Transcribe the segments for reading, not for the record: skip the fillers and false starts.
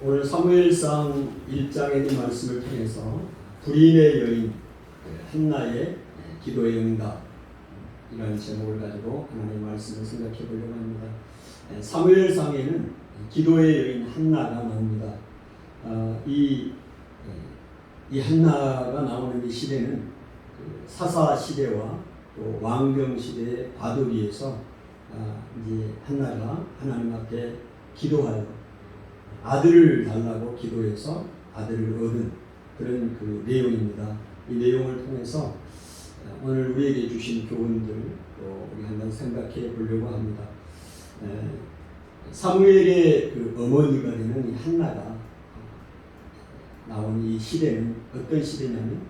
오늘 사무엘상 1장의 이 말씀을 통해서 불임의 여인 한나의 기도의 응답, 이런 제목을 가지고 하나님의 말씀을 생각해 보려고 합니다. 사무엘상에는 기도의 여인 한나가 나옵니다. 이 한나가 나오는 이 시대는 사사 시대와 또 왕정 시대의 과도기에서 이제 한나가 하나님 앞에 기도하여 아들을 달라고 기도해서 아들을 얻은 그런 그 내용입니다. 이 내용을 통해서 오늘 우리에게 주신 교훈들 또 우리 한번 생각해 보려고 합니다. 사무엘의 그 어머니가 되는 이 한나가 나온 이 시대는 어떤 시대냐면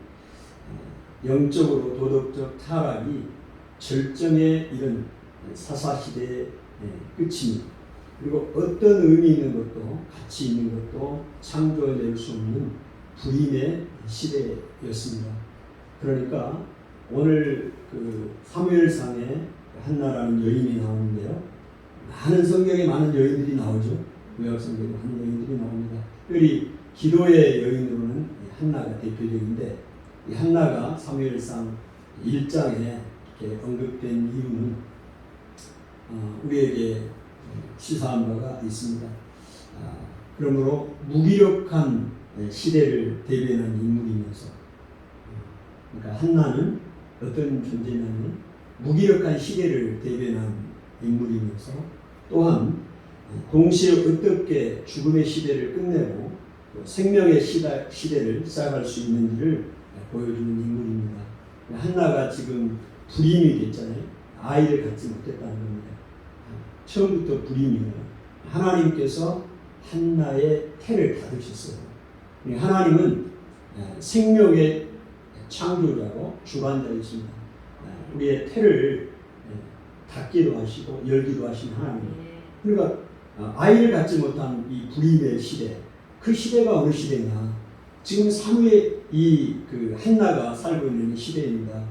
영적으로 도덕적 타락이 절정에 이른 사사시대의 끝입니다. 그리고 어떤 의미 있는 것도 가치 있는 것도 창조해낼 수 없는 불임의 시대였습니다. 그러니까 오늘 그 사무엘상에 한나라는 여인이 나오는데요. 많은 성경에 많은 여인들이 나오죠. 구약 성경에 많은 여인들이 나옵니다. 특별히 기도의 여인으로는 한나가 대표적인데, 이 한나가 사무엘상 1장에 이렇게 언급된 이유는 우리에게 시사한 바가 있습니다. 그러므로 무기력한 시대를 대변한 인물이면서, 그러니까 한나는 어떤 존재냐면 무기력한 시대를 대변한 인물이면서 또한 동시에 어떻게 죽음의 시대를 끝내고 생명의 시대를 시작할 수 있는지를 보여주는 인물입니다. 한나가 지금 불임이 됐잖아요. 아이를 갖지 못했다는 겁니다. 처음부터 불임이에요. 하나님께서 한나의 태를 닫으셨어요. 하나님은 생명의 창조자고 주관자이십니다. 우리의 태를 닫기도 하시고 열기도 하신 하나님. 그러니까 아이를 갖지 못한 이 불임의 시대, 그 시대가 어느 시대냐? 지금 사무엘 그 한나가 살고 있는 시대입니다.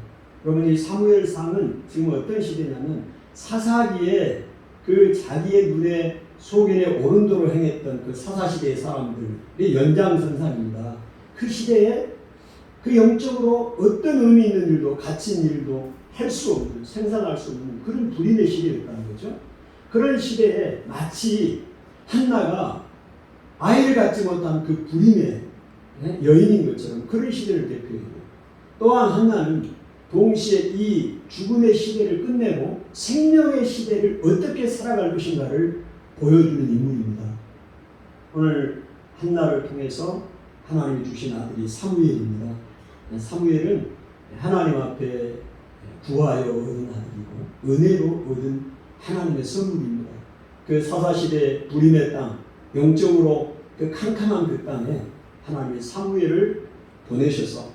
그러면 이 사무엘상은 지금 어떤 시대냐면 사사기에 그 자기의 눈에 소견에 오른도로 행했던 그 사사시대의 사람들의 연장선상입니다. 그 시대에 그 영적으로 어떤 의미 있는 일도 가치 있는 일도 할 수 없는, 생산할 수 없는 그런 불임의 시대였다는 거죠. 그런 시대에 마치 한나가 아이를 갖지 못한 그 불임의 여인인 것처럼 그런 시대를 대표해요. 또한 한나는 동시에 이 죽음의 시대를 끝내고 생명의 시대를 어떻게 살아갈 것인가를 보여주는 인물입니다. 오늘 한나를 통해서 하나님이 주신 아들이 사무엘입니다. 사무엘은 하나님 앞에 구하여 얻은 아들이고 은혜로 얻은 하나님의 선물입니다. 그 사사시대 불임의 땅, 영적으로 그 캄캄한 그 땅에 하나님이 사무엘을 보내셔서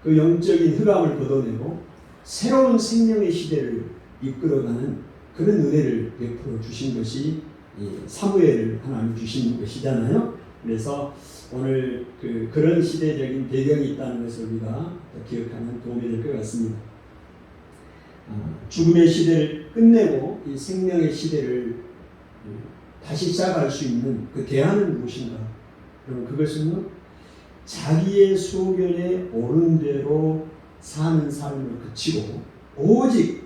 그 영적인 흑암을 걷어내고 새로운 생명의 시대를 이끌어가는 그런 은혜를 베풀어 주신 것이 사무엘을 하나님 주신 것이잖아요. 그래서 오늘 그런 시대적인 배경이 있다는 것을 우리가 기억하면 도움이 될 것 같습니다. 죽음의 시대를 끝내고 이 생명의 시대를 다시 시작할 수 있는 그 대안은 무엇인가? 그럼 그것은 자기의 소견에 옳은 대로 사는 삶을 그치고 오직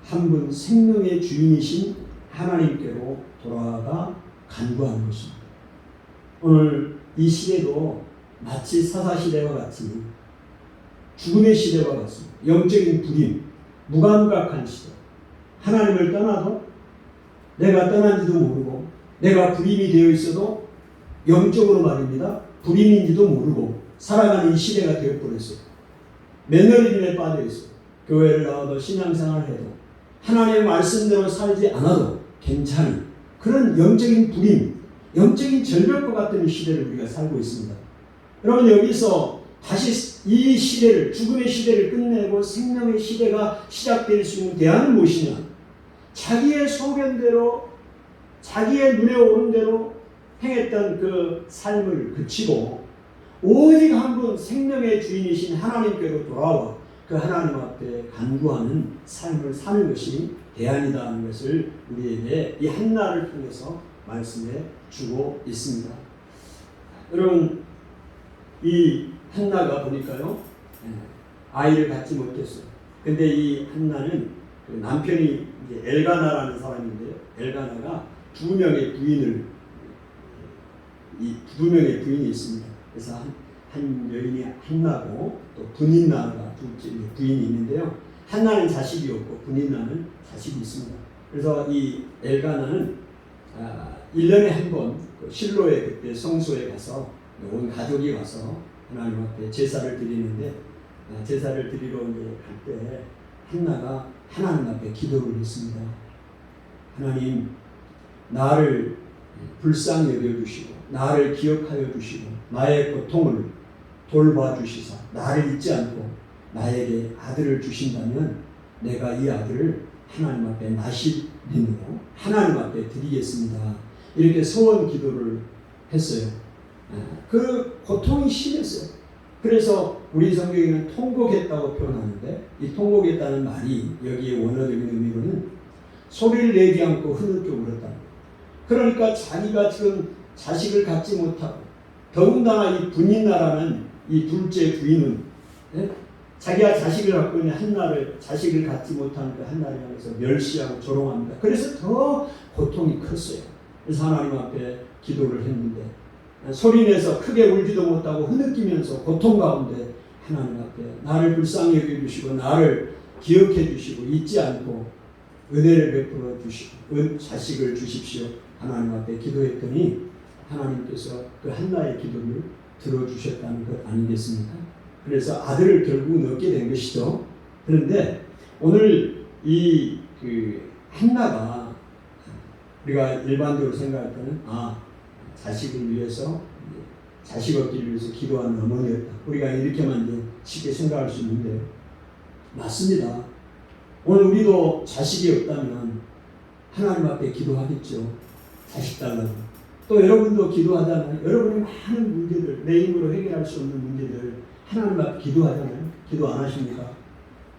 한 분 생명의 주인이신 하나님께로 돌아가 간구하는 것입니다. 오늘 이 시대도 마치 사사시대와 같이 죽음의 시대와 같습니다. 영적인 불임, 무감각한 시대. 하나님을 떠나도 내가 떠난지도 모르고 내가 불임이 되어 있어도 영적으로 말입니다. 불임인지도 모르고 살아가는 이 시대가 되어버렸어요. 매너리즘에 빠져있어요. 교회를 나와도 신앙생활을 해도 하나님의 말씀대로 살지 않아도 괜찮은 그런 영적인 불임, 영적인 절벽과 같은 시대를 우리가 살고 있습니다. 여러분, 여기서 다시 이 시대를, 죽음의 시대를 끝내고 생명의 시대가 시작될 수 있는 대안은 무엇이냐? 자기의 소견대로, 자기의 눈에 오른 대로 행했던 그 삶을 그치고 오직 한 분 생명의 주인이신 하나님께로 돌아와 그 하나님 앞에 간구하는 삶을 사는 것이 대안이다 하는 것을 우리에게 이 한나를 통해서 말씀해 주고 있습니다. 여러분 이 한나가 보니까요 아이를 갖지 못했어요. 근데 이 한나는 그 남편이 이제 엘가나라는 사람인데요. 엘가나가 두 명의 부인이 있습니다. 그래서 한 여인이 한나고 또 분인나가 두 부인이 있는데요. 한나는 자식이 없고 분인나는 자식이 있습니다. 그래서 이 엘가나는 1년에 한 번 실로에 그때 성소에 가서 온 가족이 와서 하나님 앞에 제사를 드리는데 제사를 드리러 갈 때 한나가 하나님 앞에 기도를 했습니다. 하나님, 나를 불쌍히 여겨주시고 나를 기억하여 주시고 나의 고통을 돌봐주시사 나를 잊지 않고 나에게 아들을 주신다면 내가 이 아들을 하나님 앞에 나시림으로 하나님 앞에 드리겠습니다. 이렇게 소원 기도를 했어요. 그 고통이 심했어요. 그래서 우리 성경에는 통곡했다고 표현하는데 이 통곡했다는 말이 여기에 원어적인 의미로는 소리를 내지 않고 흐느껴 울었다. 그러니까 자기가 지금 자식을 갖지 못하고 더군다나 이 분인나라는 이 둘째 부인은 자기가 자식을 갖고 있는 한나를 자식을 갖지 못한 그 한나를 향해서 멸시하고 조롱합니다. 그래서 더 고통이 컸어요. 그래서 하나님 앞에 기도를 했는데 소리내서 크게 울지도 못하고 흐느끼면서 고통 가운데 하나님 앞에 나를 불쌍히 여겨주시고 나를 기억해 주시고 잊지 않고 은혜를 베풀어 주시고 자식을 주십시오. 하나님 앞에 기도했더니 하나님께서 그 한나의 기도를 들어주셨다는 것 아니겠습니까? 그래서 아들을 결국 얻게 된 것이죠. 그런데 오늘 그 한나가 우리가 일반적으로 생각할 때는 자식을 위해서 자식 얻기를 위해서 기도하는 어머니였다. 우리가 이렇게만 이제 쉽게 생각할 수 있는데 맞습니다. 오늘 우리도 자식이 없다면 하나님 앞에 기도하겠죠. 자식 달라고. 또 여러분도 기도하잖아요. 여러분의 많은 문제들, 내 힘으로 해결할 수 없는 문제들 하나님 앞에 기도하잖아요. 기도 안 하십니까?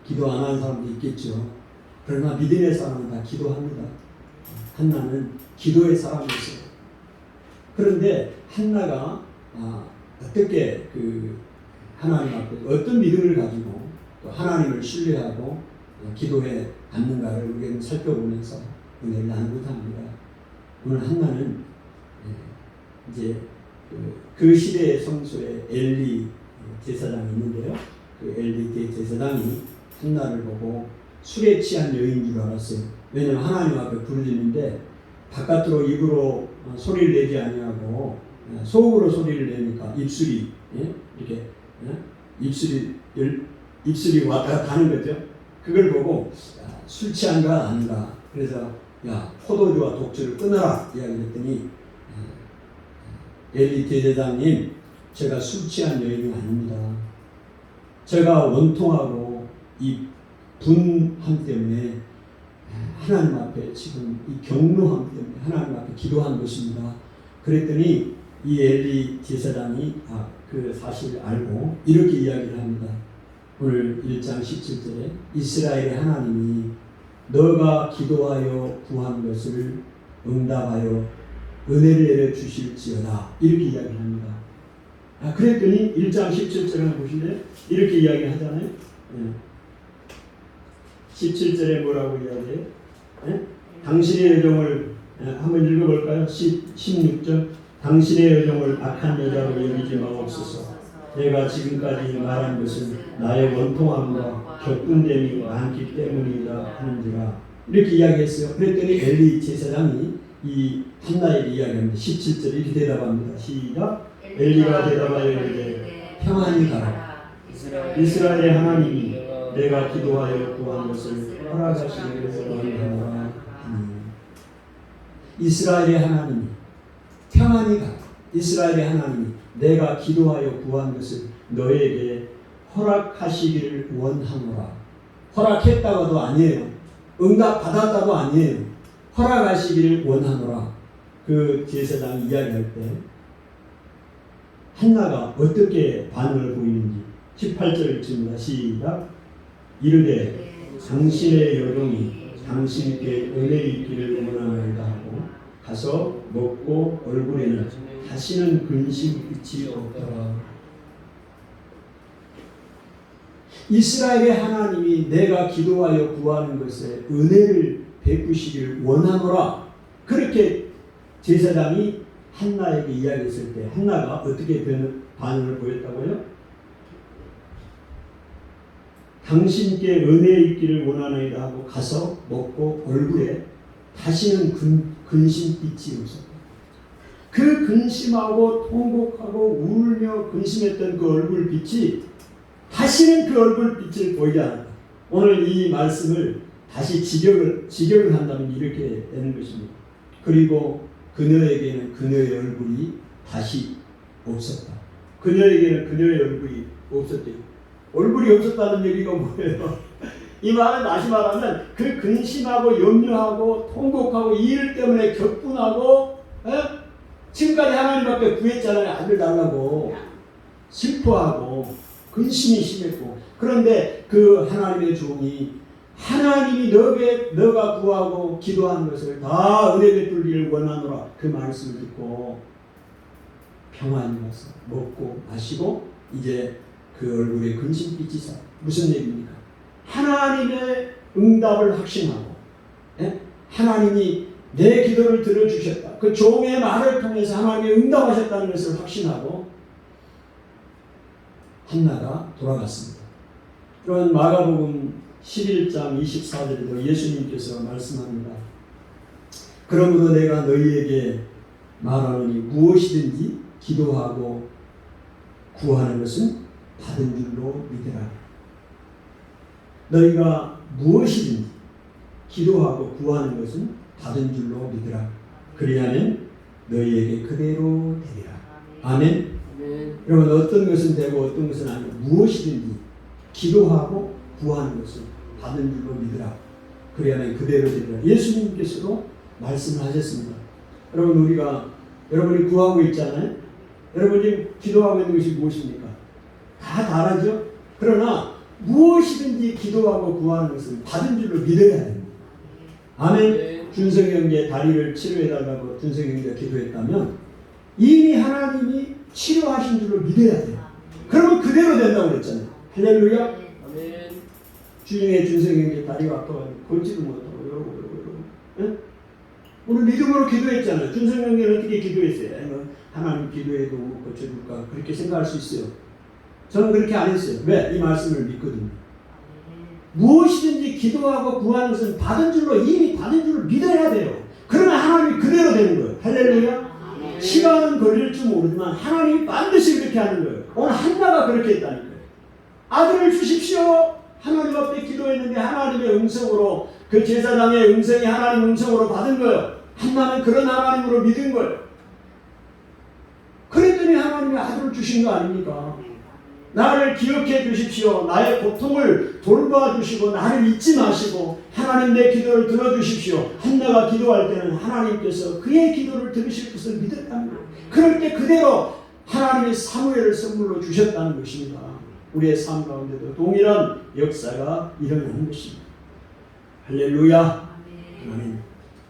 기도 안 하는 사람도 있겠죠. 그러나 믿음의 사람은 다 기도합니다. 한나는 기도의 사람이었어요. 그런데 한나가 어떻게 그 하나님 앞에 어떤 믿음을 가지고 또 하나님을 신뢰하고 기도해 갔는가를 우리는 살펴보면서 은혜를 나누고자 합니다. 오늘 한나는 이제 그 시대의 성소에 엘리 제사장이 있는데요. 그 엘리 제사장이 한나를 보고 술에 취한 여인 줄 알았어요. 왜냐하면 하나님 앞에 부르짖는데 바깥으로 입으로 소리를 내지 아니하고 속으로 소리를 내니까 입술이 이렇게 입술이 왔다 갔다 하는 거죠. 그걸 보고 술 취한가 아닌가. 그래서 포도주와 독주를 끊어라 이야기했더니 엘리 대제사장님, 제가 술 취한 여인이 아닙니다. 제가 원통하고 이 분함 때문에 하나님 앞에 지금 이 경노함 때문에 하나님 앞에 기도한 것입니다. 그랬더니 이 엘리 제사장이 그 사실을 알고 이렇게 이야기를 합니다. 오늘 1장 17절에 이스라엘의 하나님이 너가 기도하여 구한 것을 응답하여 은혜를 내려 주실지어다 이렇게 이야기를 합니다. 그랬더니 1장 17절에 보시면 이렇게 이야기하잖아요. 17절에 뭐라고 이야기해요? 당신의 여종을 한번 읽어볼까요? 16절 당신의 여종을 악한 여자로 여기지 마옵소서. 내가 지금까지 말한 것은 나의 원통함과 격분됨이 많기 때문이다 하는지라 이렇게 이야기했어요. 그랬더니 엘리 제사장이 이 한나에게 이야기합니다. 17절 이렇게 대답합니다. 시작. 엘리가 대답하여 이르되 평안히 가라. 이스라엘의 하나님이 내가 기도하여 구한 것을 허락하시기를 원하노라. 이스라엘의 하나님이 평안히 가라. 이스라엘의 하나님이 내가 기도하여 구한 것을 너에게 허락하시기를 원하노라. 허락했다고도 아니에요. 응답 받았다도 아니에요. 허락하시기를 원하노라. 그 제사장이 이야기할 때 한나가 어떻게 반응을 보이는지 18절 읽습니다. 시작. 이르되 당신의 여종이 당신께 은혜 있기를 원하나이다 하고 가서 먹고 얼굴에는 다시는 근심이 없더라. 이스라엘의 하나님이 내가 기도하여 구하는 것에 은혜를 베푸시기를 원하노라. 그렇게 제사장이 한나에게 이야기했을 때 한나가 어떻게 반응을 보였다고요? 당신께 은혜 있기를 원하나이다 하고 가서 먹고 얼굴에 다시는 근심빛이 없었다. 그 근심하고 통곡하고 울며 근심했던 그 얼굴빛이 다시는 그 얼굴빛을 보이지 않았다. 오늘 이 말씀을 다시 직역을 한다면 이렇게 되는 것입니다. 그리고 그녀에게는 그녀의 얼굴이 다시 없었다. 그녀에게는 그녀의 얼굴이 없었대요. 얼굴이 없었다는 얘기가 뭐예요? 이 말은 다시 말하면 그 근심하고 염려하고 통곡하고 이 일 때문에 격분하고 지금까지 하나님 앞에 구했잖아요. 아들 달라고 슬퍼하고 근심이 심했고 그런데 그 하나님의 종이 하나님이 너가 구하고 기도하는 것을 다 은혜 베풀기를 원하노라 그 말씀을 듣고 평안히 와서 먹고 마시고 이제 그 얼굴에 근심빛이 사. 무슨 얘기입니까? 하나님의 응답을 확신하고 하나님이 내 기도를 들어주셨다. 그 종의 말을 통해서 하나님이 응답하셨다는 것을 확신하고 한나가 돌아갔습니다. 그런 마가복음 11장 24절에도 예수님께서 말씀합니다. 그러므로 내가 너희에게 말하노니 무엇이든지 기도하고 구하는 것은 받은 줄로 믿으라. 너희가 무엇이든지 기도하고 구하는 것은 받은 줄로 믿으라. 그리하면 너희에게 그대로 되리라. 아멘. 여러분 어떤 것은 되고 어떤 것은 아니고 무엇이든지 기도하고 구하는 것을 받은 줄로 믿으라. 그리하면 그대로 되리라. 예수님께서도 말씀을 하셨습니다. 여러분 여러분이 구하고 있잖아요. 여러분이 기도하고 있는 것이 무엇입니까? 다 다르죠. 그러나 무엇이든지 기도하고 구하는 것을 받은 줄로 믿어야 됩니다. 아멘. 준성이 형제 다리를 치료해달라고 준성이 형제가 기도했다면 이미 하나님이 치료하신 줄로 믿어야 돼요. 그러면 그대로 된다고 그랬잖아요. 할렐루야. 아멘. 주중에 준성이 형제 다리가 아파가지고 걷지도 못하고 이러고 오늘 믿음으로 기도했잖아요. 준성이 형제는 어떻게 기도했어요? 하나님 기도에 도움을 고쳐줄까 그렇게 생각할 수 있어요. 저는 그렇게 안 했어요. 왜? 이 말씀을 믿거든요. 무엇이든지 기도하고 구하는 것은 받은 줄로 이미 받은 줄로 믿어야 돼요. 그러면 하나님이 그대로 되는 거예요. 할렐루야. 시간은 걸릴 줄 모르지만 하나님이 반드시 그렇게 하는 거예요. 오늘 한나가 그렇게 했다니까요. 아들을 주십시오. 하나님 앞에 기도했는데 하나님의 음성으로 그 제사장의 음성이 하나님 음성으로 받은 거예요. 한나는 그런 하나님으로 믿은 거예요. 그랬더니 하나님이 아들을 주신 거 아닙니까? 나를 기억해 주십시오. 나의 고통을 돌봐주시고 나를 잊지 마시고 하나님 내 기도를 들어주십시오. 한나가 기도할 때는 하나님께서 그의 기도를 들으실 것을 믿었다는 거예요. 그럴 때 그대로 하나님의 사무엘을 선물로 주셨다는 것입니다. 우리의 삶 가운데도 동일한 역사가 일어나는 것입니다. 할렐루야. 아멘.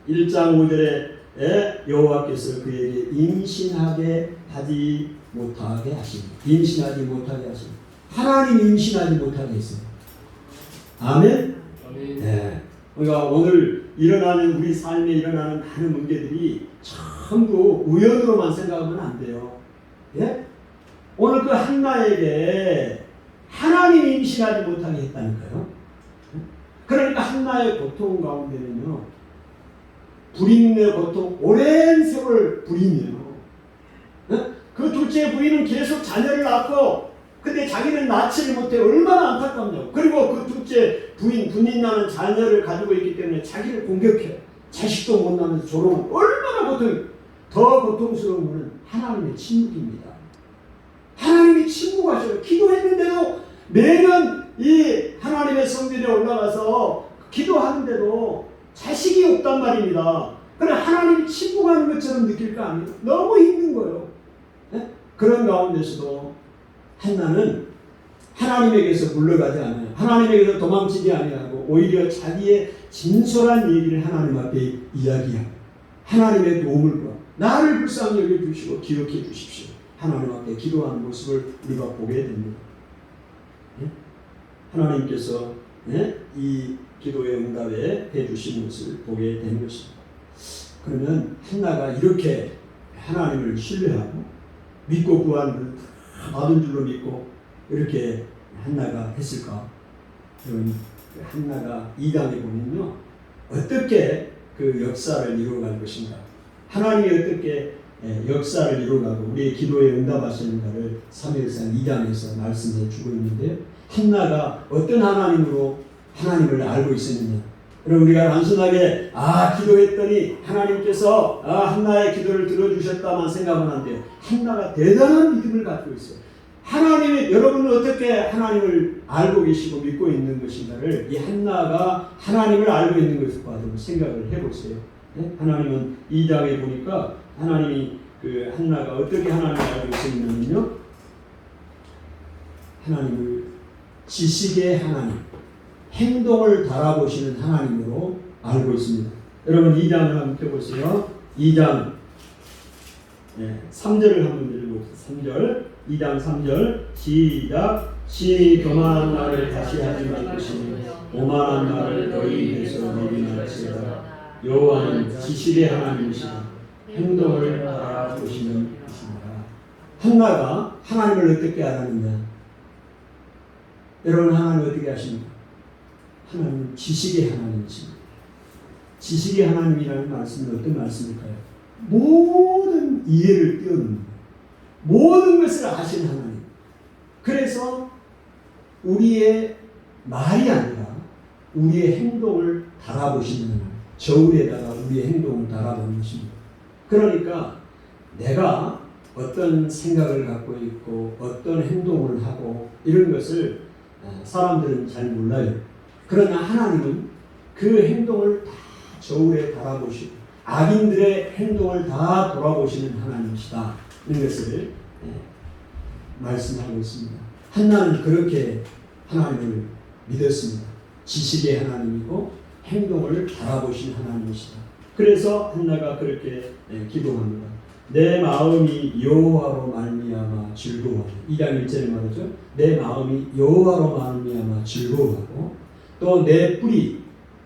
1장 5절에 여호와께서 그에게 임신하게 하지 못하게 하십니다. 임신하지 못하게 하십니다. 하나님 임신하지 못하게 했어요. 아멘. 네. 그러니까 오늘 우리 삶에 일어나는 많은 문제들이 전부 우연으로만 생각하면 안 돼요. 예? 오늘 그 한나에게 하나님 임신하지 못하게 했다니까요. 그러니까 한나의 고통 가운데는요, 불임의 고통, 오랜 세월 불임이에요. 그 둘째 부인은 계속 자녀를 낳고 근데 자기는 낳지를 못해 얼마나 안타깝냐고. 그리고 그 둘째 분인 나는 자녀를 가지고 있기 때문에 자기를 공격해요. 자식도 못 낳으면서 조롱은 얼마나 더 고통스러운 것은 하나님의 침묵입니다. 하나님이 침묵하셔요. 기도했는데도 매년 이 하나님의 성전에 올라가서 기도하는데도 자식이 없단 말입니다. 그래 하나님이 침묵하는 것처럼 느낄 거 아니에요. 너무 힘든 거예요. 네? 그런 가운데서도 한나는 하나님에게서 물러가지 않아요. 하나님에게서 도망치지 아니하고 오히려 자기의 진솔한 얘기를 하나님 앞에 이야기하고 하나님의 도움을 구하고 나를 불쌍히 여겨주시고 기억해 주십시오. 하나님 앞에 기도하는 모습을 우리가 보게 됩니다. 예? 하나님께서 이 기도의 응답에 해주신 것을 보게 되는 것입니다. 그러면 한나가 이렇게 하나님을 신뢰하고 믿고 구하는 걸 받은 줄로 믿고 이렇게 한나가 했을까? 그럼 한나가 2장에 보면요, 어떻게 그 역사를 이루어갈 것인가, 하나님이 어떻게 역사를 이루어가고 우리의 기도에 응답하시는가를 사무엘상 2장에서 말씀해 주고 있는데요, 한나가 어떤 하나님으로 하나님을 알고 있었느냐. 그럼 우리가 단순하게 기도했더니 하나님께서 한나의 기도를 들어주셨다만 생각은 안 돼요. 한나가 대단한 믿음을 갖고 있어요. 하나님이, 여러분은 어떻게 하나님을 알고 계시고 믿고 있는 것인가를 이 한나가 하나님을 알고 있는 것과 좀 생각을 해보세요. 네? 하나님은 2장에 보니까 하나님이 그 한나가 어떻게 하나님을 알고 있었냐면요, 하나님을 지식의 하나님, 행동을 달아보시는 하나님으로 알고 있습니다. 여러분 2장을 한번 펴보세요. 2장 3절을 한번 읽어보세요. 3절, 2장 3절 시작. 신이 교만한 나를 다시 하지 말 것이니 오만한 나를 너희 입에서 내리날지어다. 여호와는 지식의 하나님이시다. 행동을 달아보시는 분이시니라. 한나가 하나님을 어떻게 알았느냐? 여러분, 하나님을 어떻게 아십니까? 하나님은 지식의 하나님이십니다. 지식의 하나님이라는 말씀은 어떤 말씀일까요? 모든 이해를 뛰어넘는, 모든 것을 아시는 하나님. 그래서 우리의 말이 아니라 우리의 행동을 달아보시는 하나님. 저울에다가 우리의 행동을 달아보는 것입니다. 그러니까 내가 어떤 생각을 갖고 있고 어떤 행동을 하고 이런 것을 사람들은 잘 몰라요. 그러나 하나님은 그 행동을 다 저울에 달아보시고 악인들의 행동을 다 돌아보시는 하나님이시다. 이런 것을 말씀하고 있습니다. 한나는 그렇게 하나님을 믿었습니다. 지식의 하나님이고 행동을 달아보신 하나님이시다. 그래서 한나가 그렇게 기도합니다. 내 마음이 여호와로 말미암아 즐거워하고, 2장 1절에 말하죠. 내 마음이 여호와로 말미암아 즐거워하고 또 내 뿔이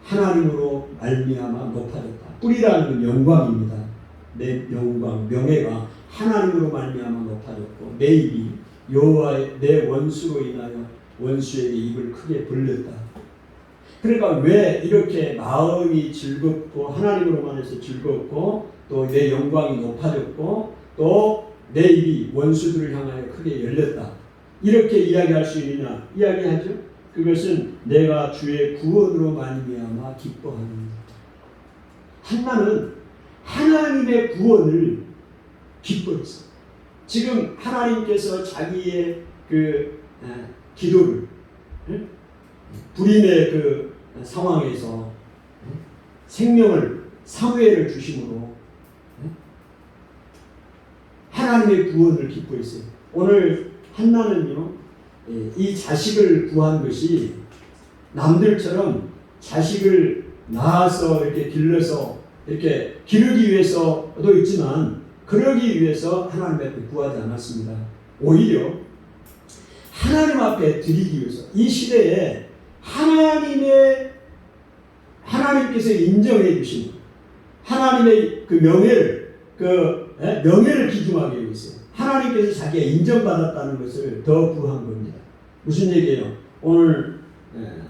하나님으로 말미암아 높아졌다. 뿔이라는 건 영광입니다. 내 영광, 명예가 하나님으로 말미암아 높아졌고 내 입이 여호와의 내 원수로 인하여 원수에게 입을 크게 벌렸다. 그러니까 왜 이렇게 마음이 즐겁고 하나님으로만 해서 즐겁고 또 내 영광이 높아졌고 또 내 입이 원수들을 향하여 크게 열렸다. 이렇게 이야기할 수 있느냐? 이야기하죠. 그것은 내가 주의 구원으로 말미암아 기뻐하는 것. 한나는 하나님의 구원을 기뻐했어. 지금 하나님께서 자기의 그 기도를 불임의 그 상황에서 생명을 사무엘을 주심으로 하나님의 구원을 기뻐했어요. 오늘 한나는요, 이 자식을 구한 것이 남들처럼 자식을 낳아서 이렇게 길러서 이렇게 기르기 위해서도 있지만 그러기 위해서 하나님 앞에 구하지 않았습니다. 오히려 하나님 앞에 드리기 위해서 이 시대에 하나님께서 인정해 주신 하나님의 그 명예를 기준하기 위해서 하나님께서 자기가 인정받았다는 것을 더 부한 겁니다. 무슨 얘기예요? 오늘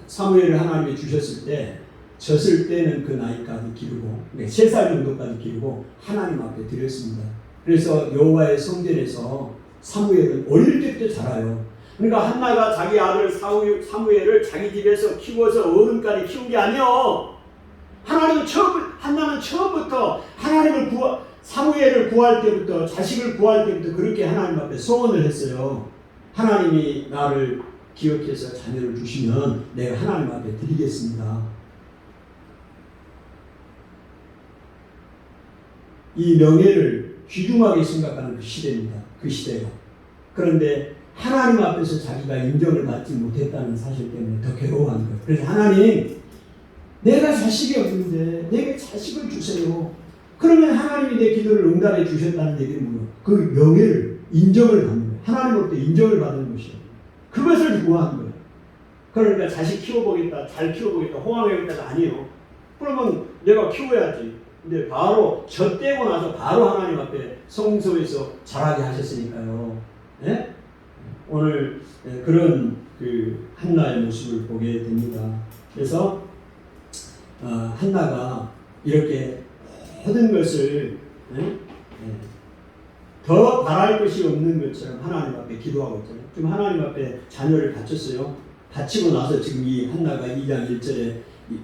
사무엘을 하나님이 주셨을 때 졌을 때는 그 나이까지 기르고 3살 정도까지 기르고 하나님 앞에 드렸습니다. 그래서 여호와의 성전에서 사무엘은 어릴 때부터 자라요. 그러니까 한나가 자기 아들 사무엘을 자기 집에서 키워서 어른까지 키운 게 아니에요. 한나는 처음부터 사무엘을 구할 때부터, 자식을 구할 때부터 그렇게 하나님 앞에 소원을 했어요. 하나님이 나를 기억해서 자녀를 주시면 내가 하나님 앞에 드리겠습니다. 이 명예를 귀중하게 생각하는 그 시대입니다. 그 시대가. 그런데 하나님 앞에서 자기가 인정을 받지 못했다는 사실 때문에 더 괴로워하는 거예요. 그래서 하나님, 내가 자식이 없는데 내게 자식을 주세요. 그러면 하나님이 내 기도를 응답해 주셨다는 얘기는 뭐예요? 그 명예를, 인정을 받는 거예요. 하나님으로부터 인정을 받는 것이에요. 그것을 구하는 거예요. 그러니까 자식 키워보겠다, 잘 키워보겠다, 호황해보겠다가 아니에요. 그러면 내가 키워야지. 근데 바로 젖대고 나서 바로 하나님 앞에 성소에서 자라게 하셨으니까요. 예? 오늘 그런 그 한나의 모습을 보게 됩니다. 그래서 한나가 이렇게 모든 것을 더 바랄 것이 없는 것처럼 하나님 앞에 기도하고 있잖아요. 지금 하나님 앞에 자녀를 바쳤어요. 바치고 나서 지금 이 한나가 2장 1절에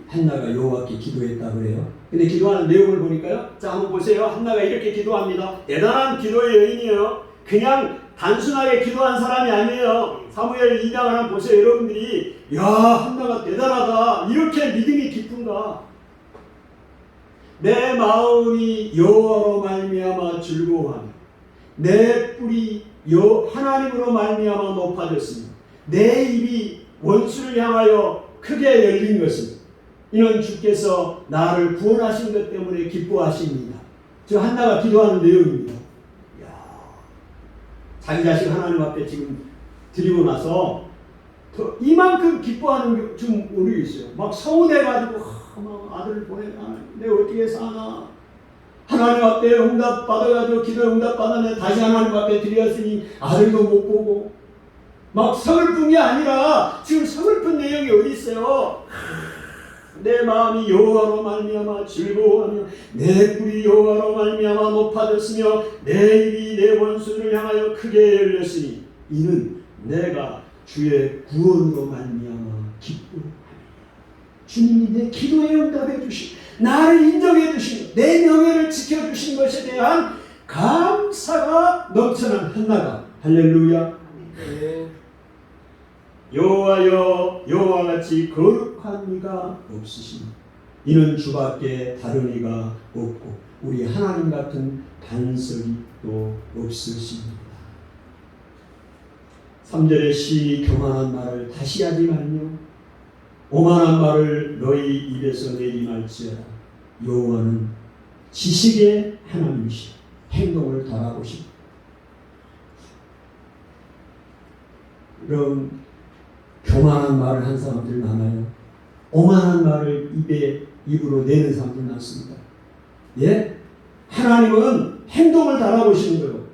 한나가 여호와께 기도했다 그래요. 근데 기도하는 내용을 보니까요. 자, 한번 보세요. 한나가 이렇게 기도합니다. 대단한 기도의 여인이에요. 그냥 단순하게 기도한 사람이 아니에요. 사무엘 2장을 한번 보세요. 여러분들이 야, 한나가 대단하다. 이렇게 믿음이 깊은가? 내 마음이 여호와로 말미암아 즐거워하며 내 뿔이 하나님으로 말미암아 높아졌으며 내 입이 원수를 향하여 크게 열린 것은 이는 주께서 나를 구원하신 것 때문에 기뻐하십니다. 저 한나가 기도하는 내용입니다. 이야, 자기 자식 하나님 앞에 지금 드리고 나서 이만큼 기뻐하는 게 좀 우리 있어요. 막 서운해가지고 막 아들을 보내나 내가 어떻게 사나 하나님 앞에 응답 받아가지고 기도 응답 받았는데 다시 하나님 앞에 드렸으니 아들도 못 보고 막 서글픈 게 아니라 지금 서글픈 내용이 어디 있어요? 내 마음이 여호와로 말미암아 즐거워하며 내 뿔이 여호와로 말미암아 높아졌으며 내 입이 내 원수를 향하여 크게 열렸으니 이는 내가 주의 구원으로 말미암아 기뻐하며 주님이 내 기도에 응답해 주신 나를 인정해 주신 내 명예를 지켜주신 것에 대한 감사가 넘쳐난 한나가 할렐루야. 여호와여 여호와같이 거룩한 이가 없으시니 이는 주밖에 다른 이가 없고 우리 하나님 같은 반석이 또 없으십니다. 3절의 시 교만한 말을 다시 하지 말며 오만한 말을 너희 입에서 내지 말지어다. 여호와는 지식의 하나님이시오 행동을 달아보시오. 그럼 교만한 말을 한 사람들 많아요. 오만한 말을 입으로 내는 사람들 많습니다. 예? 하나님은 행동을 달아보시는 거예요.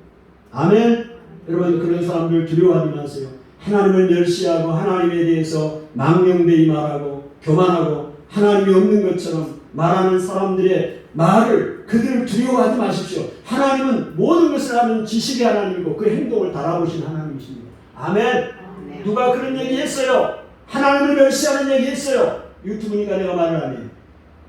아멘. 여러분 그런 사람들 두려워하지 마세요. 하나님을 멸시하고 하나님에 대해서 망령되이 말하고 교만하고 하나님이 없는 것처럼 말하는 사람들의 말을 그들을 두려워하지 마십시오. 하나님은 모든 것을 아는 지식의 하나님이고 그 행동을 달아보신 하나님이십니다. 아멘. 누가 그런 얘기 했어요? 하나님을 멸시하는 얘기 했어요. 유튜브니까 내가 말을 안 해요.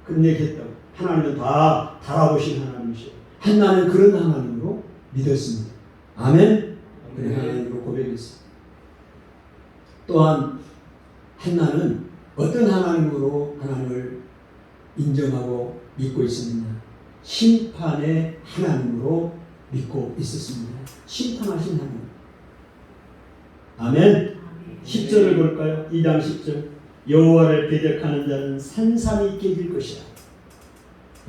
그런 얘기 했다고. 하나님은 다 달아보신 하나님이시오. 한나는 그런 하나님으로 믿었습니다. 아멘. 그런 하나님으로 고백했습니다. 또한 한나는 어떤 하나님으로 하나님을 인정하고 믿고 있었느냐? 심판의 하나님으로 믿고 있었습니다. 심판하신 하나님. 아멘. 10절을 볼까요? 2장 10절. 여호와를 대적하는 자는 산산이 깨질 것이라.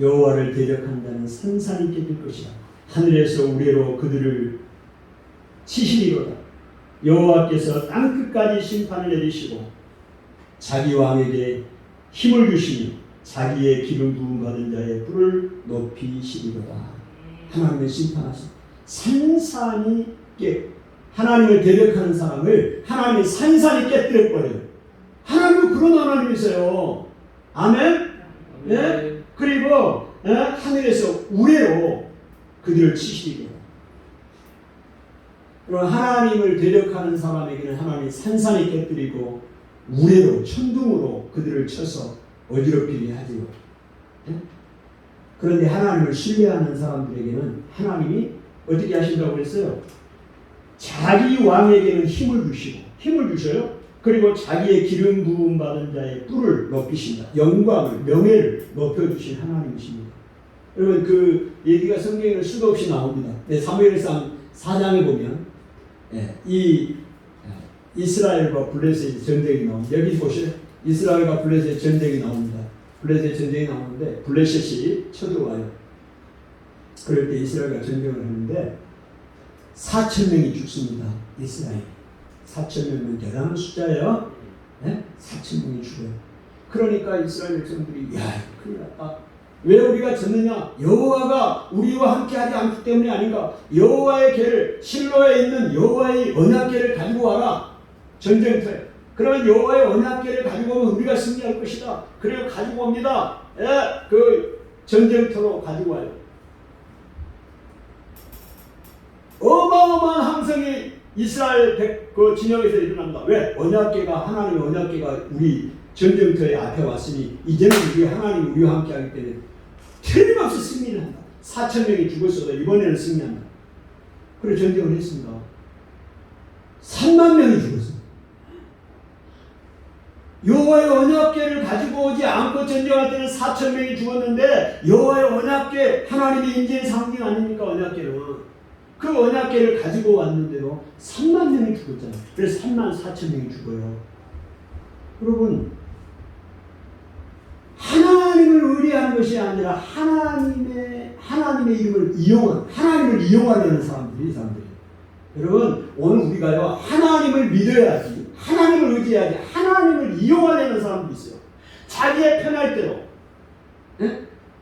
여호와를 대적하는 자는 산산이 깨질 것이라. 하늘에서 우레로 그들을 치시리로다. 여호와께서 땅끝까지 심판을 내리시고 자기 왕에게 힘을 주시며 자기의 기름 부음 받은 자의 뿔을 높이시리로다. 하나님의 심판하신 산산이 깨. 하나님을 대적하는 사람을 하나님이 산산이 깨뜨려 버려요. 하나님은 그런 하나님이세요. 아멘. 네? 그리고 하늘에서 우레로 그들을 치시리로다. 그럼 하나님을 대적하는 사람에게는 하나님이 산산이 깨뜨리고 우레로 천둥으로 그들을 쳐서 어지럽히게 하지요. 네? 그런데 하나님을 신뢰하는 사람들에게는 하나님이 어떻게 하신다고 그랬어요? 자기 왕에게는 힘을 주시고 힘을 주셔요. 그리고 자기의 기름 부음 받은 자의 뿔을 높이신다. 영광을 명예를 높여주신 하나님이십니다. 여러분 그 얘기가 성경에는 수도 없이 나옵니다. 사무엘상 4장에 보면 이 이스라엘과 블레셋의 전쟁이 나옵니다. 여기 보시죠. 이스라엘과 블레셋의 전쟁이 나옵니다. 블레셋 전쟁이 나오는데 블레셋이 쳐들어와요. 그럴 때 이스라엘과 전쟁을 하는데 4,000명이 죽습니다. 이스라엘 4,000명은 대단한 숫자예요. 네? 4,000명이 죽어요. 그러니까 이스라엘 백성들이 야 큰일 났다. 왜 우리가 졌느냐? 여호와가 우리와 함께하지 않기 때문이 아닌가? 여호와의 궤를 실로에 있는 여호와의 언약궤를 가지고 와라. 전쟁터에. 그러면 여호와의 언약궤를 가지고 오면 우리가 승리할 것이다. 그래서 가지고 옵니다. 예, 그 전쟁터로 가지고 와요. 어마어마한 함성이 이스라엘 그 진영에서 일어납니다. 왜? 언약궤가 하나님의 언약궤가 우리 전쟁터에 앞에 왔으니 이제는 우리 하나님 우리와 함께하기 때문에 틀림없이 승리를 한다. 4,000명이 죽었어도 이번에는 승리한다. 그래서 전쟁을 했습니다. 3만 명이 죽었습니다. 여호와의 언약궤를 가지고 오지 않고 전쟁할 때는 4,000명이 죽었는데 여호와의 언약궤 하나님의 인재의 상징 아닙니까? 언약궤는 그 언약궤를 가지고 왔는데요 3만 명이 죽었잖아요. 그래서 3만 4천 명이 죽어요. 여러분 하나님을 의뢰하는 것이 아니라 하나님의 이름을 하나님을 이용하려는 사람들이 여러분 오늘 우리가요 하나님을 믿어야지 하나님을 의지해야지 하나님을 이용하려는 사람들이 있어요. 자기의 편할 대로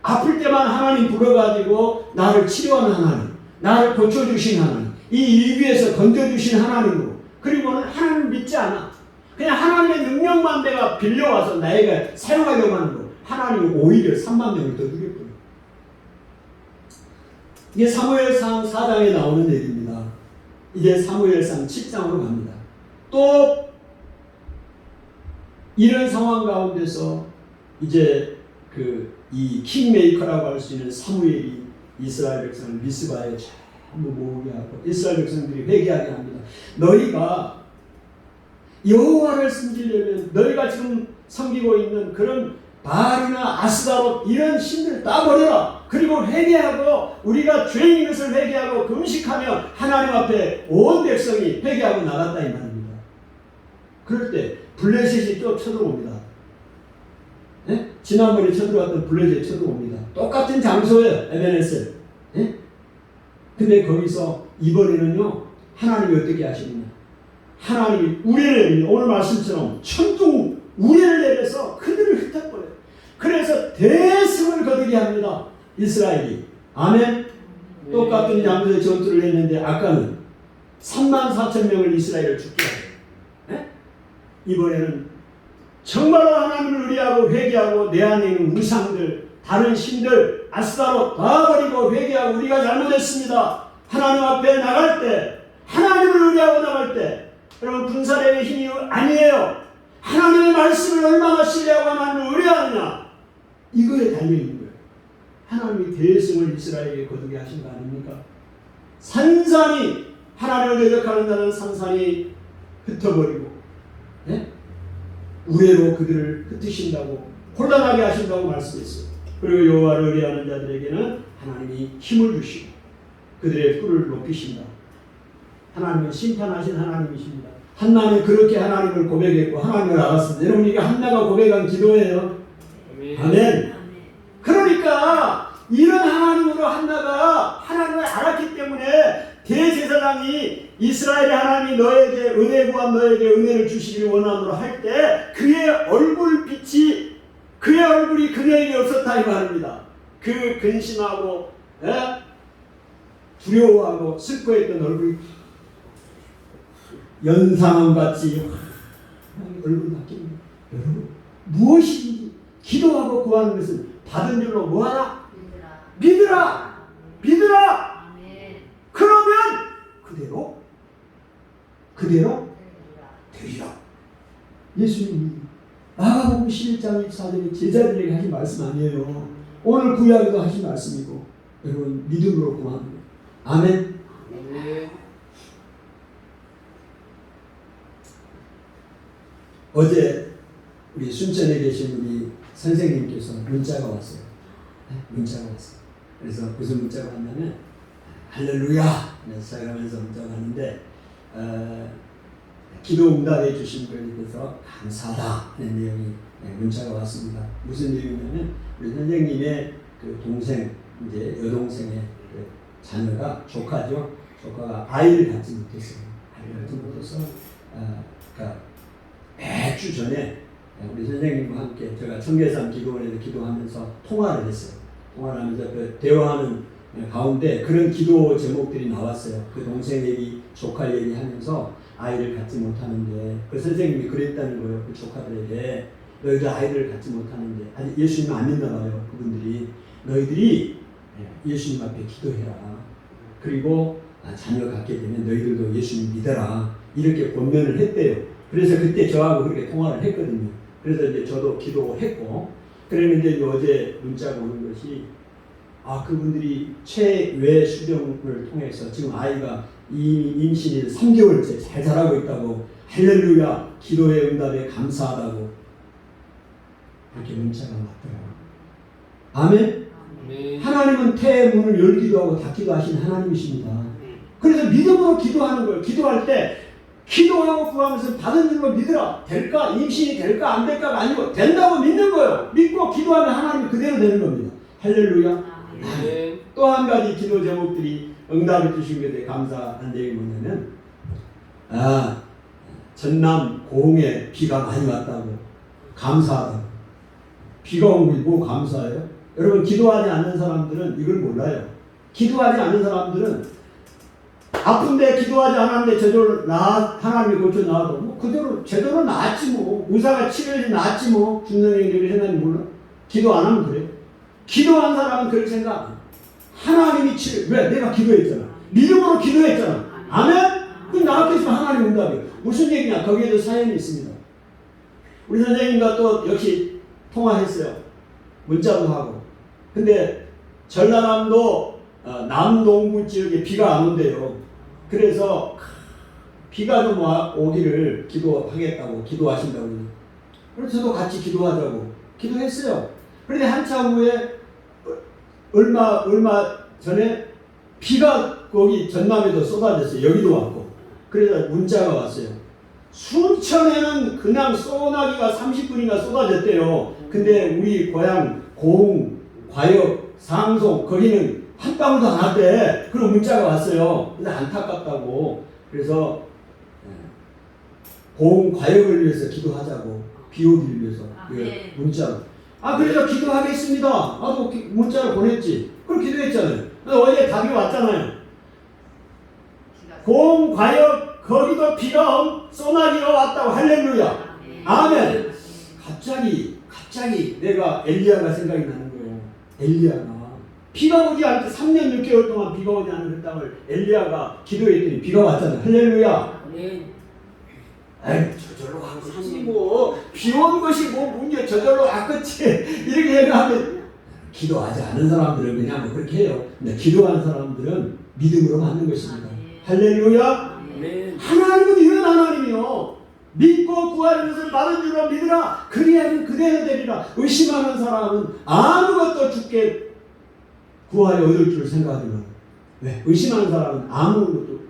아플 때만 하나님 불러가지고 나를 치료하는 하나님 나를 고쳐주신 하나님 이 위기에서 건져주신 하나님으로 그리고는 하나님을 믿지 않아. 그냥 하나님의 능력만 내가 빌려와서 나에게 사용하려고 하는 거 하나님이 오히려 3만 명을 더 죽였거든요. 이게 사무엘상 4장에 나오는 얘기입니다. 이제 사무엘상 7장으로 갑니다. 또 이런 상황 가운데서 이제 이 킹메이커라고 할 수 있는 사무엘이 이스라엘 백성을 미스바에 전부 모으게 하고 이스라엘 백성들이 회개하게 합니다. 너희가 여호와를 섬기려면 너희가 지금 섬기고 있는 그런 바알이나 아스다롯 이런 신들 다 버려라. 그리고 회개하고 우리가 죄인 것을 회개하고 금식하며 하나님 앞에 온 백성이 회개하고 나갔다 이 말입니다. 그럴 때 블레셋이 또 쳐들어옵니다. 네? 지난번에 쳐들어왔던 블레셋이 쳐들어옵니다. 똑같은 장소에 에베네셀. 네? 근데 거기서 이번에는요 하나님이 어떻게 하시느냐? 하나님이 우레를 오늘 말씀처럼 천둥 우레를 내려서 그들을 흩어버려요. 그래서 대승을 거두게 합니다. 이스라엘이. 아멘. 똑같은 장소에 전투를 했는데 아까는 3만 4천 명을 이스라엘을 죽게 하죠. 네? 이번에는 정말로 하나님을 의뢰하고 회개하고 내 안에 있는 우상들 다른 신들 아스타로 다 버리고 회개하고 우리가 잘못했습니다. 하나님 앞에 나갈 때 하나님을 의뢰하고 나갈 때 여러분 군사력의 힘이 아니에요. 하나님의 말씀을 얼마나 신뢰하고 하나님을 의뢰하느냐 이거에 달려있는 거예요. 하나님이 대승을 이스라엘에게 거두게 하신 거 아닙니까? 산산이 하나님을 대적하는 자는 산산이 흩어버리고 네? 우레로 그들을 흩으신다고 곤란하게 하신다고 말씀했어요. 그리고 여호와를 의뢰하는 자들에게는 하나님이 힘을 주시고 그들의 뿔을 높이신다. 하나님은 심판하신 하나님이십니다. 한나는 그렇게 하나님을 고백했고 하나님을 알았습니다. 여러분 이게 한나가 고백한 기도예요. 아멘. 그러니까 이런 하나님으로 한나가 하나님을 알았기 때문에 대제사장이 이스라엘의 하나님이 너에게 은혜 구한 너에게 은혜를 주시기를 원함으로 할 때 그의 얼굴빛이 그의 얼굴이 그녀에게 없었다 이 말입니다. 그 근심하고 두려워하고 슬퍼했던 얼굴이 연상같이 얼굴이 바뀝니다. 여러분 무엇이든지 기도하고 구하는 것은 받은 줄로 뭐하라? 믿으라. 그러면 그대로 되리라. 예수님이 마가복음 11장 24절에 제자들에게 하신 말씀 아니에요. 오늘 구약에도 하신 말씀이고 여러분 믿음으로 구합니다. 아멘. 어제 우리 순천에 계신 우리 선생님께서 문자가 왔어요. 그래서 무슨 문자가 왔냐면 할렐루야 시작하면서 문자가 왔는데 기도 응답해 주신 분에 대해서 감사하다 하는 내용이 문자가 왔습니다. 무슨 내용이냐면 우리 선생님의 그 동생 이제 여동생의 자녀가 조카죠. 조카가 아이를 갖지 못했어요. 아이를 갖지 못해서 그러니까 몇 주 전에 우리 선생님과 함께 제가 청계산 기도원에서 기도하면서 통화를 했어요. 통화를 하면서 그 대화하는 가운데 그런 기도 제목들이 나왔어요. 그 동생 얘기, 조카 얘기하면서 아이를 갖지 못하는데 그 선생님이 그랬다는 거예요. 그 조카들에게 너희들 아이를 갖지 못하는데 아직 예수님 안 믿나 봐요. 그분들이 너희들이 예수님 앞에 기도해라. 그리고 자녀 갖게 되면 너희들도 예수님 믿어라. 이렇게 권면을 했대요. 그래서 그때 저하고 그렇게 통화를 했거든요. 그래서 이제 저도 기도했고 그랬는데 어제 문자가 오는 것이 그분들이 체외 수정을 통해서 지금 아이가 임신이 3개월째 잘 자라고 있다고 할렐루야 기도의 응답에 감사하다고 그렇게 문자가 왔더라고요. 아멘? 네. 하나님은 태의 문을 열기도 하고 닫기도 하신 하나님이십니다. 그래서 믿음으로 기도하는 거예요. 기도할 때 기도하고 구하면서 받은 줄로 믿으라. 될까? 임신이 될까? 안 될까가 아니고 된다고 믿는 거예요. 믿고 기도하면 하나님이 그대로 되는 겁니다. 할렐루야. 네. 또 한 가지 기도 제목들이 응답을 주신 것에 감사한 내용이 뭐냐면 전남 고흥에 비가 많이 왔다고 감사하다고. 비가 온 게 뭐 감사해요? 여러분 기도하지 않는 사람들은 이걸 몰라요. 기도하지 않는 사람들은 아픈데 기도하지 않았는데 제대로 하나님이 고쳐 나와도 뭐 그대로 제대로 나았지 뭐. 의사가 치료해서 나았지 뭐. 죽는 행동이 생각이 몰라. 기도 안 하면 그래. 기도한 사람은 그렇게 생각 안 해. 하나님이 치료. 왜? 내가 기도했잖아. 믿음으로 기도했잖아. 아멘? 그럼 나한테 있으면 하나님 응답이에요. 무슨 얘기냐? 거기에도 사연이 있습니다. 우리 선생님과 또 역시 통화했어요. 문자도 하고. 근데 전라남도 남동부 지역에 비가 안 온대요. 그래서 비가 좀 오기를 기도하겠다고 기도하신다고. 그래서 저도 같이 기도하자고 기도했어요. 그런데 한참 후에 얼마 전에 비가 거기 전남에도 쏟아졌어요. 여기도 왔고. 그래서 문자가 왔어요. 순천에는 그냥 소나기가 30분이나 쏟아졌대요. 근데 우리 고향 고흥, 과역, 상송 거기는 한 방울도 안 왔대. 그런 문자가 왔어요. 근데 안타깝다고. 그래서 고흥 과역을 위해서 기도하자고. 비 오기를 위해서 네. 문자로. 그래서 기도하겠습니다. 나도 문자를 보냈지. 그럼 기도했잖아요. 어제 답이 왔잖아요. 고흥 과역 거기도 비가 소나기가 왔다고. 할렐루야. 아멘. 갑자기 내가 엘리야가 생각이 나는 거예요. 엘리야가 비가 오지 않게 3년 6개월 동안 비가 오지 않은 그 땅을 엘리야가 기도했더니 비가 왔잖아요. 할렐루야. 에이, 저절로 왔겠지 뭐. 비 오는 것이 뭐 문제 저절로 왔겠지. 이렇게 생각하면 기도하지 않은 사람들은 그냥 뭐 그렇게 해요. 근데 기도하는 사람들은 믿음으로 받는 것입니다. 할렐루야. 하나님은 이런 하나님이요. 믿고 구하는 것을 받은 줄로 믿으라. 그리하면 그대로 되리라. 의심하는 사람은 아무것도 주께 구하여 얻을 줄 생각하지 마라. 왜? 의심하는 사람은 아무것도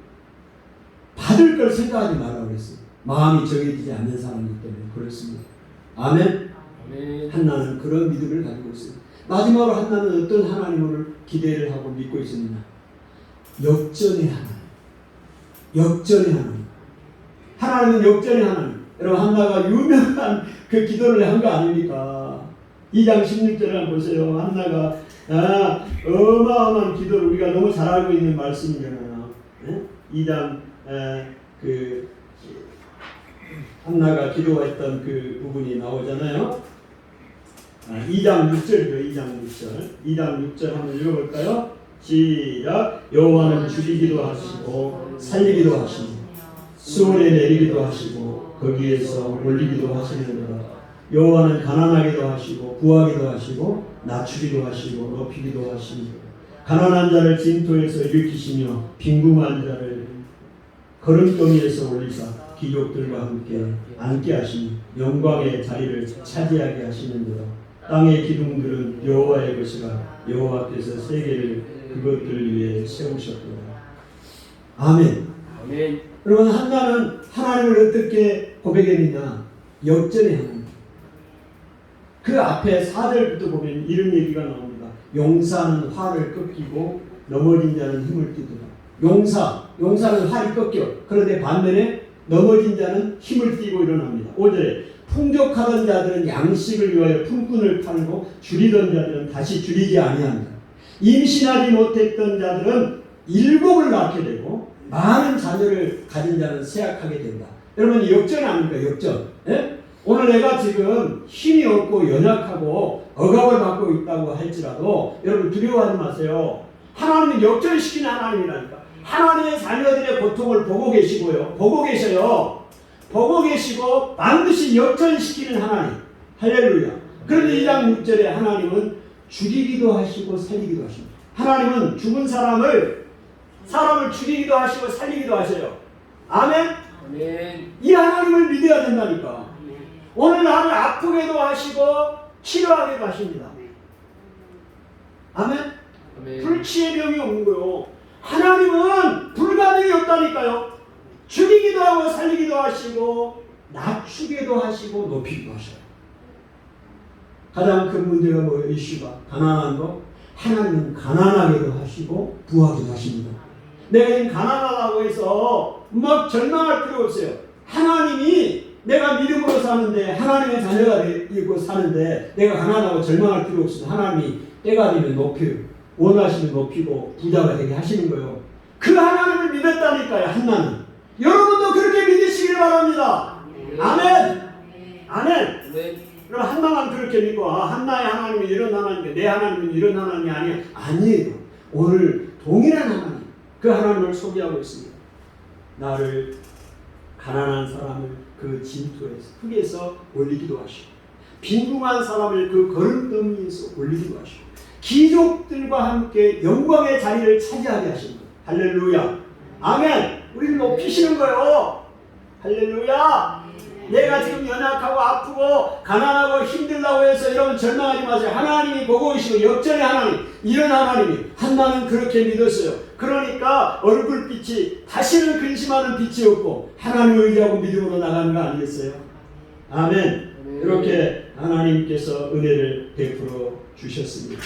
받을 걸 생각하지 말라고 그랬어요. 마음이 정해지지 않는 사람이기 때문에 그렇습니다. 아멘? 한나는 그런 믿음을 가지고 있습니다. 마지막으로 한나는 어떤 하나님을 기대를 하고 믿고 있었느냐? 역전의 하나님. 역전의 하나님. 하나님은 역전의 하나님. 여러분 한나가 유명한 그 기도를 한 거 아닙니까? 2장 16절을 한번 보세요. 한나가 어마어마한 기도를 우리가 너무 잘 알고 있는 말씀이잖아요. 2장 한나가 기도했던 그 부분이 나오잖아요. 2장 6절이죠. 2장 6절 한번 읽어볼까요? 시작. 여호와는 죽이기도 하시고 살리기도 하시고 수월에 내리기도 하시고 거기에서 올리기도 하시느니라. 여호와는 가난하기도 하시고 부하기도 하시고 낮추기도 하시고 높이기도 하시니 가난한 자를 진토에서 일으키시며 빈궁한 자를 거름더미에서 올리사 귀족들과 함께 앉게 하시니 영광의 자리를 차지하게 하시는도다. 땅의 기둥들은 여호와의 것이라 여호와께서 세계를 그것들 위해 세우셨도다. 아멘. 아멘. 여러분 한나는 하나님을 어떻게 고백했느냐? 역전의 하나님. 그 앞에 4절부터 보면 이런 얘기가 나옵니다. 용사는 활을 꺾이고 넘어진 자는 힘을 띠도다. 용사는 활이 꺾여. 그런데 반면에 넘어진 자는 힘을 띠고 일어납니다. 5절에 풍족하던 자들은 양식을 위하여 품꾼을 팔고 줄이던 자들은 다시 줄이지 아니한다. 임신하지 못했던 자들은 7을 낳게 되고 많은 자녀를 가진 자는 쇠약하게 된다. 여러분 역전 아닙니까? 역전. 예? 오늘 내가 지금 힘이 없고 연약하고 억압을 받고 있다고 할지라도 여러분 두려워하지 마세요. 하나님은 역전시키는 하나님이라니까. 하나님의 자녀들의 고통을 보고 계시고요. 보고 계셔요. 보고 계시고 반드시 역전시키는 하나님. 할렐루야. 그런데 2장 6절에 하나님은 죽이기도 하시고 살리기도 하십니다. 하나님은 죽은 사람을 죽이기도 하시고 살리기도 하셔요. 아멘? 아멘. 이 하나님을 믿어야 된다니까. 오늘 나를 아프게도 하시고 치료하게도 하십니다. 아멘? 아멘. 불치의 병이 없는 거요. 하나님은 불가능이 없다니까요. 죽이기도 하고 살리기도 하시고 낮추기도 하시고 높이기도 하셔요. 가장 큰 문제가 뭐예요? 이슈가 가난한 거. 하나님은 가난하게도 하시고 부하게도 하십니다. 내가 지금 가난하다고 해서 막 절망할 필요 없어요. 하나님이 내가 믿음으로 사는데 하나님의 자녀가 되고 사는데 내가 가난하고 절망할 필요 없습니다. 하나님이 때가 되면 높여요. 원하시면 높이고 부자가 되게 하시는 거예요. 그 하나님을 믿었다니까요. 한나는. 여러분도 그렇게 믿으시길 바랍니다. 아멘. 아멘. 그럼 한나만 그렇게 믿고 한나의 하나님은 이런 하나님인데 내 하나님은 이런 하나님이 아니야. 아니에요. 오늘 동일한 하나님. 그 하나님을 소개하고 있습니다. 나를 가난한 사람을 그 진토에서 흙에서 올리기도 하시고 빈궁한 사람을 그 거름더미에서 올리기도 하시고 귀족들과 함께 영광의 자리를 차지하게 하십니다. 할렐루야. 아멘. 우리를 높이시는 거예요. 할렐루야. 내가 지금 연약하고 아프고 가난하고 힘들다고 해서 여러분 절망하지 마세요. 하나님이 보고 계시고 역전의 하나님, 이런 하나님이 한나는 그렇게 믿었어요. 그러니까 얼굴빛이 다시는 근심하는 빛이 없고 하나님을 의지하고 믿음으로 나가는 거 아니겠어요? 아멘. 이렇게 하나님께서 은혜를 베풀어 주셨습니다.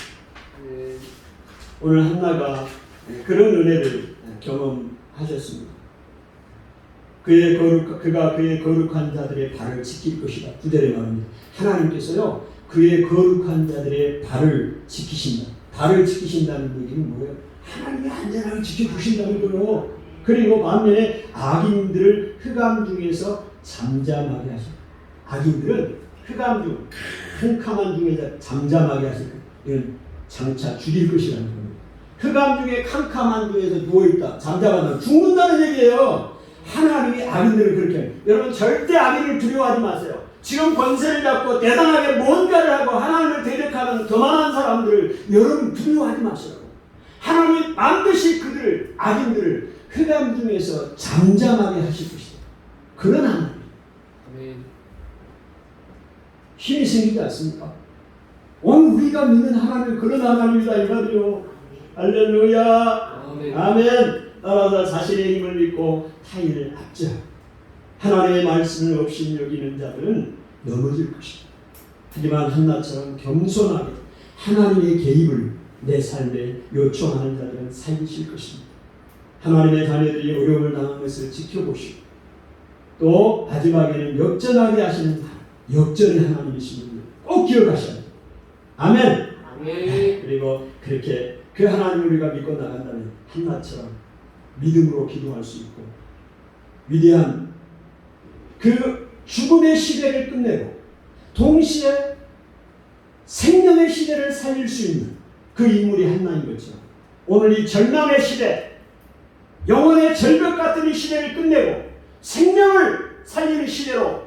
오늘 한나가 그런 은혜를 경험하셨습니다. 그가 그의 거룩한 자들의 발을 지킬 것이다. 9절에 말합니다. 하나님께서요 그의 거룩한 자들의 발을 지키신다. 발을 지키신다는 얘기는 뭐예요? 하나님이 안전하게 지켜주신다는 거예요. 그리고 반면에 악인들을 흑암 중에서 잠잠하게 하신다. 악인들은 흑암 중 캄캄한 중에 잠잠하게 하실 거예요. 이건 장차 죽일 것이라는 겁니다. 흑암 중에 캄캄한 중에서 누워있다. 잠잠하다. 죽는다는 얘기예요. 하나님이 악인들을 그렇게 해요. 여러분 절대 악인을 두려워하지 마세요. 지금 권세를 잡고 대단하게 뭔가를 하고 하나님을 대적하는 거만한 사람들을 여러분 두려워하지 마시라고. 하나님이 반드시 그들을 악인들을 흑암 중에서 잠잠하게 하실 것이다. 그런 하나님. 힘이 생기지 않습니까? 오늘 우리가 믿는 하나님은 그런 하나님이다 이 말이요. 할렐루야. 아멘. 따라서 자신의 힘을 믿고 타인을 압제하고 하나님의 말씀을 없이 여기는 자들은 넘어질 것이다. 하지만 한나처럼 겸손하게 하나님의 개입을 내 삶에 요청하는 자들은 살리실 것입니다. 하나님의 자녀들이 어려움을 당한 것을 지켜보시고 또 마지막에는 역전하게 하시는 역전의 하나님이심을 꼭 기억하셔야 합니다. 아멘. 아멘. 그리고 그렇게 그 하나님을 우리가 믿고 나간다면 한나처럼 믿음으로 기도할 수 있고 위대한 그 죽음의 시대를 끝내고 동시에 생명의 시대를 살릴 수 있는 그 인물이 한나인 거죠. 오늘 이 절망의 시대, 영혼의 절벽 같은 이 시대를 끝내고 생명을 살리는 시대로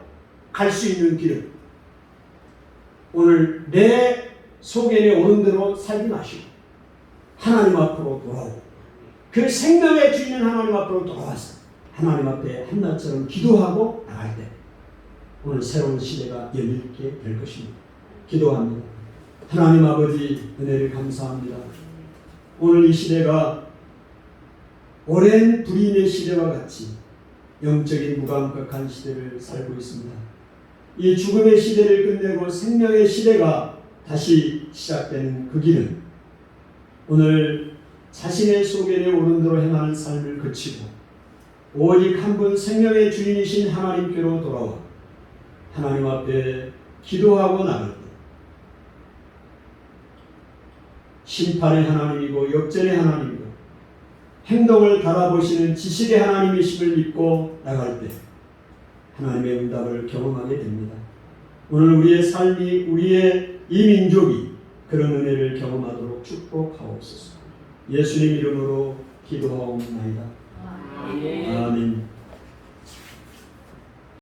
갈 수 있는 길을 오늘 내 속에 오는 대로 살지 마시고 하나님 앞으로 돌아오고 그 생명의 주인은 하나님 앞으로 돌아와서 하나님 앞에 한나처럼 기도하고 나갈 때 오늘 새로운 시대가 열리게 될 것입니다. 기도합니다. 하나님 아버지 은혜를 감사합니다. 오늘 이 시대가 오랜 불임의 시대와 같이 영적인 무감각한 시대를 살고 있습니다. 이 죽음의 시대를 끝내고 생명의 시대가 다시 시작되는 그 길은 오늘 자신의 소견에 오른 대로 행하는 삶을 그치고 오직 한 분 생명의 주인이신 하나님께로 돌아와 하나님 앞에 기도하고 나갈 때 심판의 하나님이고 역전의 하나님이고 행동을 달아보시는 지식의 하나님이심을 믿고 나갈 때 하나님의 응답을 경험하게 됩니다. 오늘 우리의 삶이 우리의 이 민족이 그런 은혜를 경험하도록 축복하옵소서. 예수님 이름으로 기도하옵나이다. 아멘.